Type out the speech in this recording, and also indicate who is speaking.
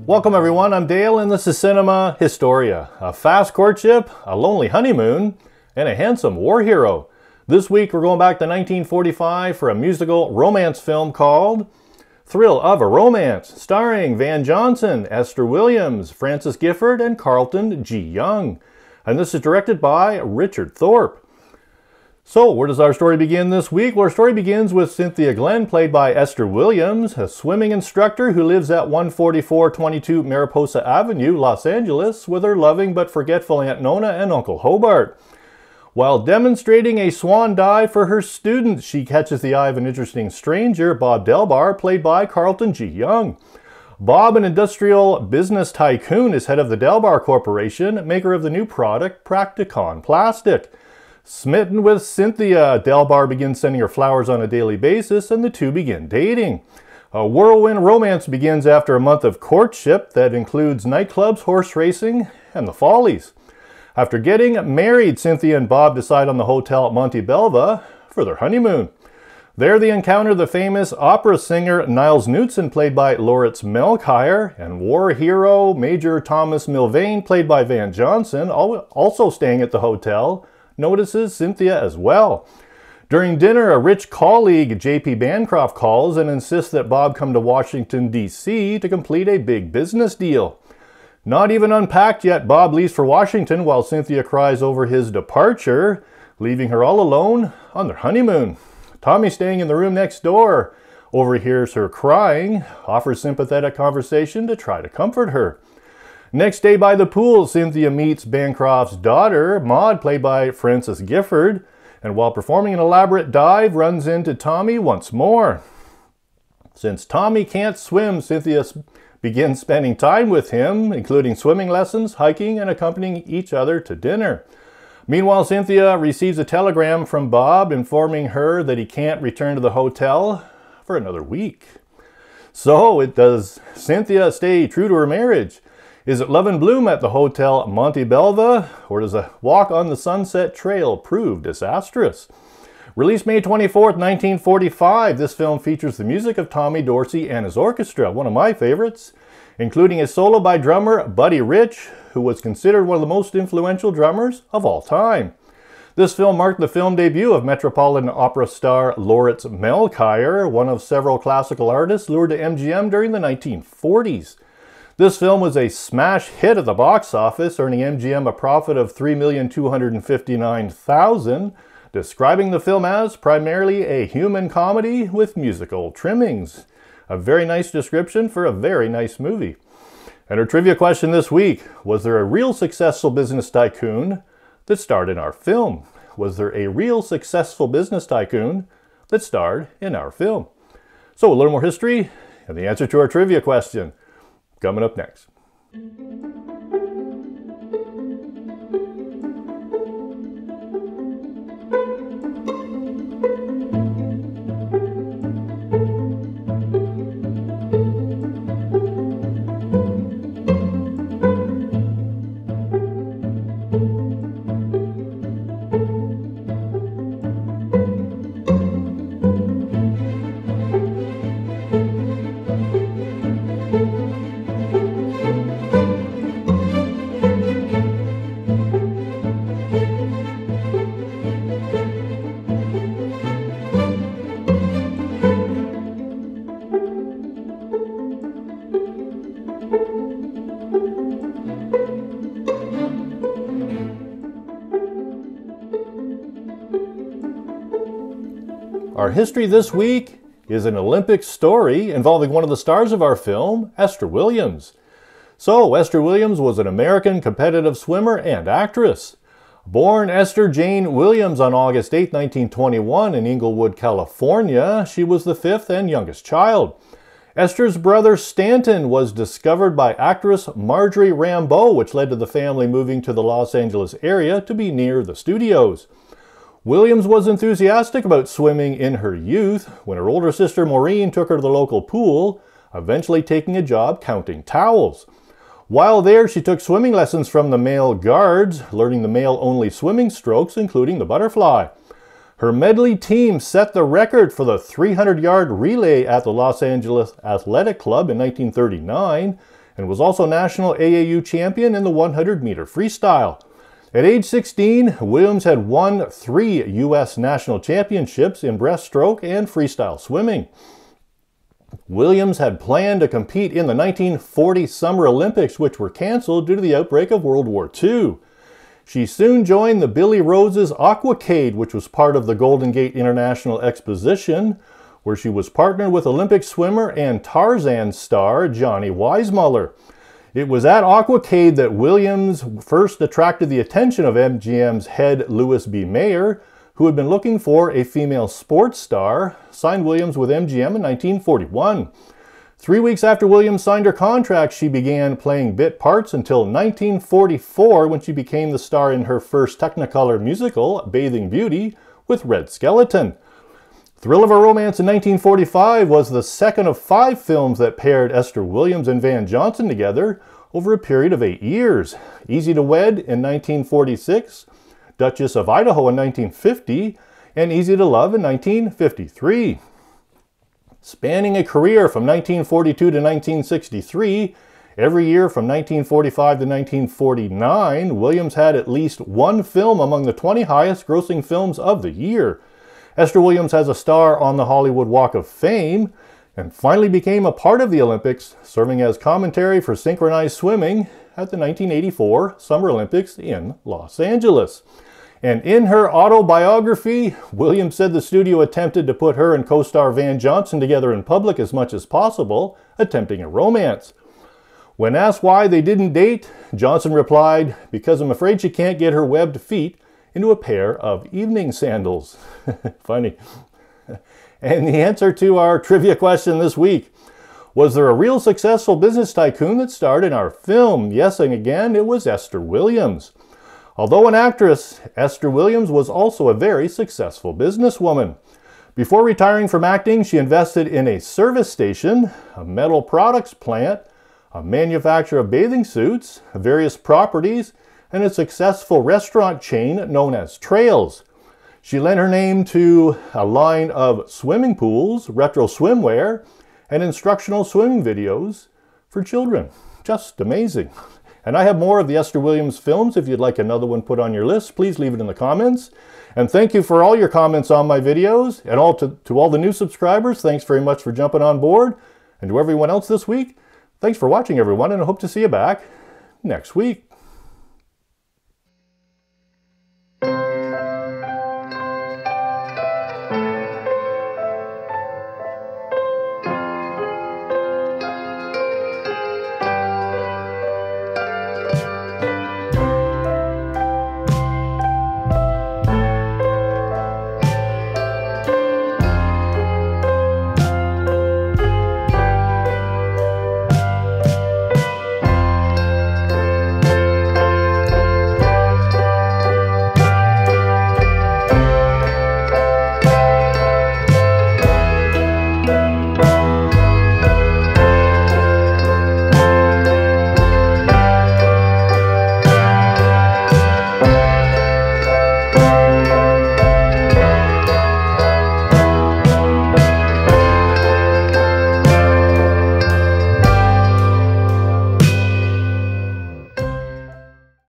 Speaker 1: Welcome everyone, I'm Dale and this is Cinema Historia. A fast courtship, a lonely honeymoon, and a handsome war hero. This week we're going back to 1945 for a musical romance film called Thrill of a Romance, starring Van Johnson, Esther Williams, Francis Gifford, and Carlton G. Young. And this is directed by Richard Thorpe. So, where does our story begin this week? Well, our story begins with Cynthia Glenn, played by Esther Williams, a swimming instructor who lives at 14422 Mariposa Avenue, Los Angeles, with her loving but forgetful Aunt Nona and Uncle Hobart. While demonstrating a swan dive for her students, she catches the eye of an interesting stranger, Bob Delbar, played by Carlton G. Young. Bob, an industrial business tycoon, is head of the Delbar Corporation, maker of the new product, Practicon Plastic. Smitten with Cynthia, Delbar begins sending her flowers on a daily basis, and the two begin dating. A whirlwind romance begins after a month of courtship that includes nightclubs, horse racing, and the Follies. After getting married, Cynthia and Bob decide on the hotel at Monte Belva for their honeymoon. There they encounter the famous opera singer Niles Knudsen, played by Lauritz Melchior, and war hero Major Thomas Milvain, played by Van Johnson, also staying at the hotel, notices Cynthia as well. During dinner, a rich colleague, J.P. Bancroft, calls and insists that Bob come to Washington, D.C. to complete a big business deal. Not even unpacked yet, Bob leaves for Washington while Cynthia cries over his departure, leaving her all alone on their honeymoon. Tommy, staying in the room next door, overhears her crying, offers sympathetic conversation to try to comfort her. Next day by the pool, Cynthia meets Bancroft's daughter, Maud, played by Francis Gifford, and while performing an elaborate dive, runs into Tommy once more. Since Tommy can't swim, Cynthia begins spending time with him, including swimming lessons, hiking, and accompanying each other to dinner. Meanwhile, Cynthia receives a telegram from Bob informing her that he can't return to the hotel for another week. So, does Cynthia stay true to her marriage? Is it love and bloom at the Hotel Monte Belva, or does a walk on the Sunset Trail prove disastrous? Released May 24th, 1945, this film features the music of Tommy Dorsey and his orchestra, one of my favorites, including a solo by drummer Buddy Rich, who was considered one of the most influential drummers of all time. This film marked the film debut of Metropolitan Opera star Lauritz Melchior, one of several classical artists lured to MGM during the 1940s. This film was a smash hit at the box office, earning MGM a profit of $3,259,000, describing the film as primarily a human comedy with musical trimmings. A very nice description for a very nice movie. And our trivia question this week: was there a real successful business tycoon that starred in our film? Was there a real successful business tycoon that starred in our film? So a little more history and the answer to our trivia question coming up next. Our history this week is an Olympic story involving one of the stars of our film, Esther Williams. So, Esther Williams was an American competitive swimmer and actress. Born Esther Jane Williams on August 8, 1921 in Inglewood, California, she was the fifth and youngest child. Esther's brother Stanton was discovered by actress Marjorie Rambeau, which led to the family moving to the Los Angeles area to be near the studios. Williams was enthusiastic about swimming in her youth when her older sister Maureen took her to the local pool, eventually taking a job counting towels. While there, she took swimming lessons from the male guards, learning the male-only swimming strokes, including the butterfly. Her medley team set the record for the 300-yard relay at the Los Angeles Athletic Club in 1939, and was also national AAU champion in the 100-meter freestyle. At age 16, Williams had won 3 U.S. national championships in breaststroke and freestyle swimming. Williams had planned to compete in the 1940 Summer Olympics, which were canceled due to the outbreak of World War II. She soon joined the Billy Rose's Aquacade, which was part of the Golden Gate International Exposition, where she was partnered with Olympic swimmer and Tarzan star Johnny Weissmuller. It was at Aquacade that Williams first attracted the attention of MGM's head Louis B. Mayer, who had been looking for a female sports star, signed Williams with MGM in 1941. 3 weeks after Williams signed her contract, she began playing bit parts until 1944, when she became the star in her first Technicolor musical, Bathing Beauty, with Red Skelton. Thrill of a Romance in 1945 was the second of 5 films that paired Esther Williams and Van Johnson together over a period of 8 years. Easy to Wed in 1946, Duchess of Idaho in 1950, and Easy to Love in 1953. Spanning a career from 1942 to 1963, every year from 1945 to 1949, Williams had at least one film among the 20 highest grossing films of the year. Esther Williams has a star on the Hollywood Walk of Fame, and finally became a part of the Olympics, serving as commentary for synchronized swimming at the 1984 Summer Olympics in Los Angeles. And in her autobiography, Williams said the studio attempted to put her and co-star Van Johnson together in public as much as possible, attempting a romance. When asked why they didn't date, Johnson replied, "Because I'm afraid she can't get her webbed feet into a pair of evening sandals." Funny. And the answer to our trivia question this week: was there a real successful business tycoon that starred in our film? Yes, and again, it was Esther Williams. Although an actress, Esther Williams was also a very successful businesswoman. Before retiring from acting, she invested in a service station, a metal products plant, a manufacturer of bathing suits, various properties, and a successful restaurant chain known as Trails. She lent her name to a line of swimming pools, retro swimwear, and instructional swimming videos for children. Just amazing. And I have more of the Esther Williams films. If you'd like another one put on your list, please leave it in the comments. And thank you for all your comments on my videos. And to all the new subscribers, thanks very much for jumping on board. And to everyone else this week, thanks for watching, everyone, and I hope to see you back next week.